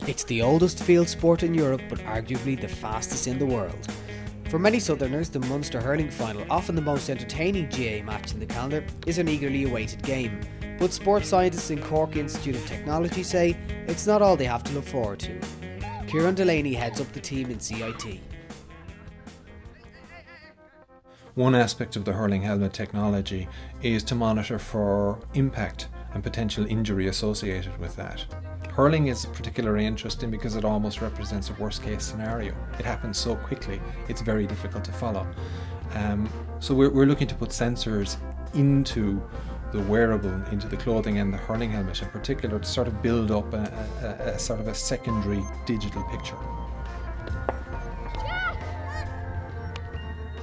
It's the oldest field sport in Europe, but arguably the fastest in the world. For many Southerners, the Munster hurling final, often the most entertaining GAA match in the calendar, is an eagerly awaited game. But sports scientists in Cork Institute of Technology say it's not all they have to look forward to. Kieran Delaney heads up the team in CIT. One aspect of the hurling helmet technology is to monitor for impact and potential injury associated with that. Hurling is particularly interesting because it almost represents a worst case scenario. It happens so quickly, it's very difficult to follow. So we're looking to put sensors into the wearable, into the clothing and the hurling helmet in particular, to sort of build up a sort of a secondary digital picture.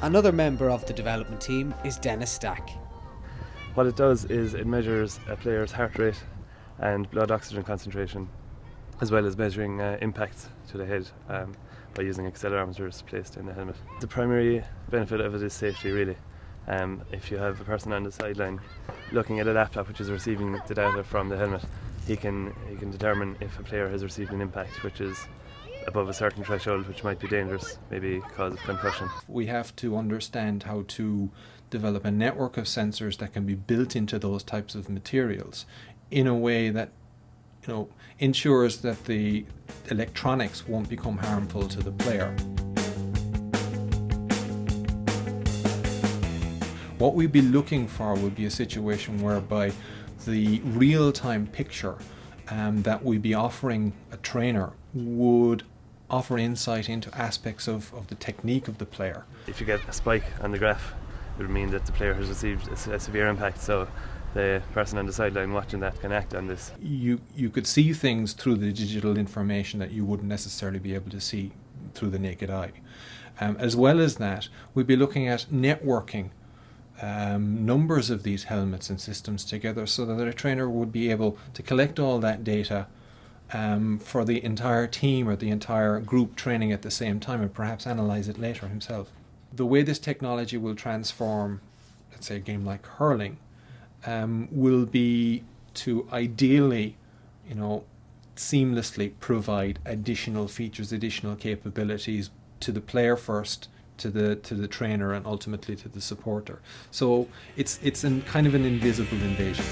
Another member of the development team is Dennis Stack. What it does is it measures a player's heart rate and blood oxygen concentration, as well as measuring impacts to the head by using accelerometers placed in the helmet. The primary benefit of it is safety, really. If you have a person on the sideline looking at a laptop which is receiving the data from the helmet, he can determine if a player has received an impact which is above a certain threshold, which might be dangerous, maybe cause of concussion. We have to understand how to develop a network of sensors that can be built into those types of materials in a way that ensures that the electronics won't become harmful to the player. What we'd be looking for would be a situation whereby the real-time picture that we'd be offering a trainer would offer insight into aspects of the technique of the player. If you get a spike on the graph, it would mean that the player has received a severe impact, so the person on the sideline watching that can act on this. You could see things through the digital information that you wouldn't necessarily be able to see through the naked eye. As well as that, we'd be looking at networking numbers of these helmets and systems together so that a trainer would be able to collect all that data for the entire team or the entire group training at the same time, and perhaps analyse it later himself. The way this technology will transform, let's say, a game like hurling, will be to ideally, seamlessly provide additional features, additional capabilities to the player first, to the trainer, and ultimately to the supporter. So it's kind of an invisible invasion.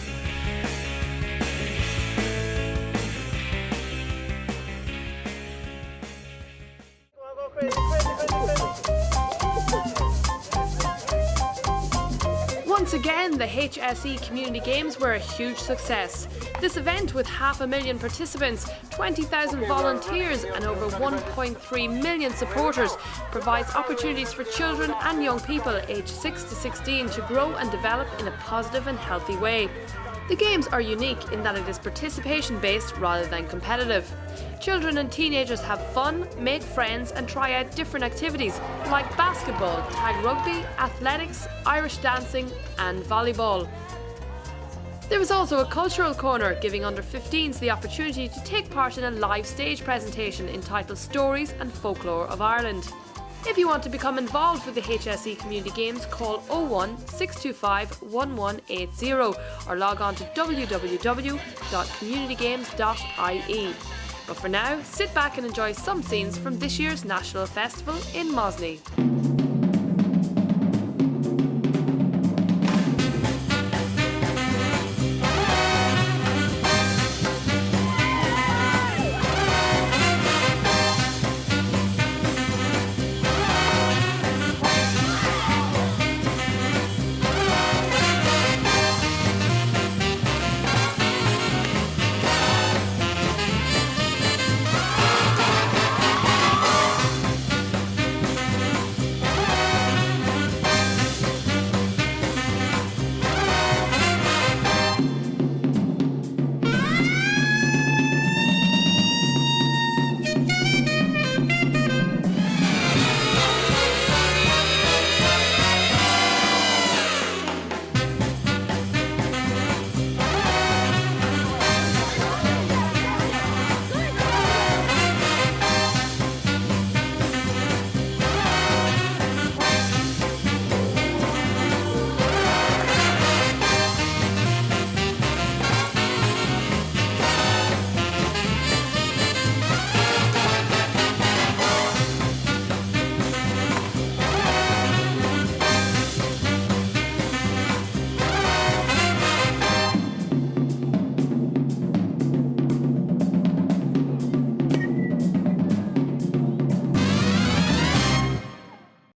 Once again, the HSE Community Games were a huge success. This event, with 500,000 participants, 20,000 volunteers and over 1.3 million supporters, provides opportunities for children and young people aged 6 to 16 to grow and develop in a positive and healthy way. The games are unique in that it is participation-based rather than competitive. Children and teenagers have fun, make friends and try out different activities like basketball, tag rugby, athletics, Irish dancing and volleyball. There is also a cultural corner, giving under 15s the opportunity to take part in a live stage presentation entitled Stories and Folklore of Ireland. If you want to become involved with the HSE Community Games, call 01 625 1180 or log on to www.communitygames.ie. But for now, sit back and enjoy some scenes from this year's National Festival in Mosney.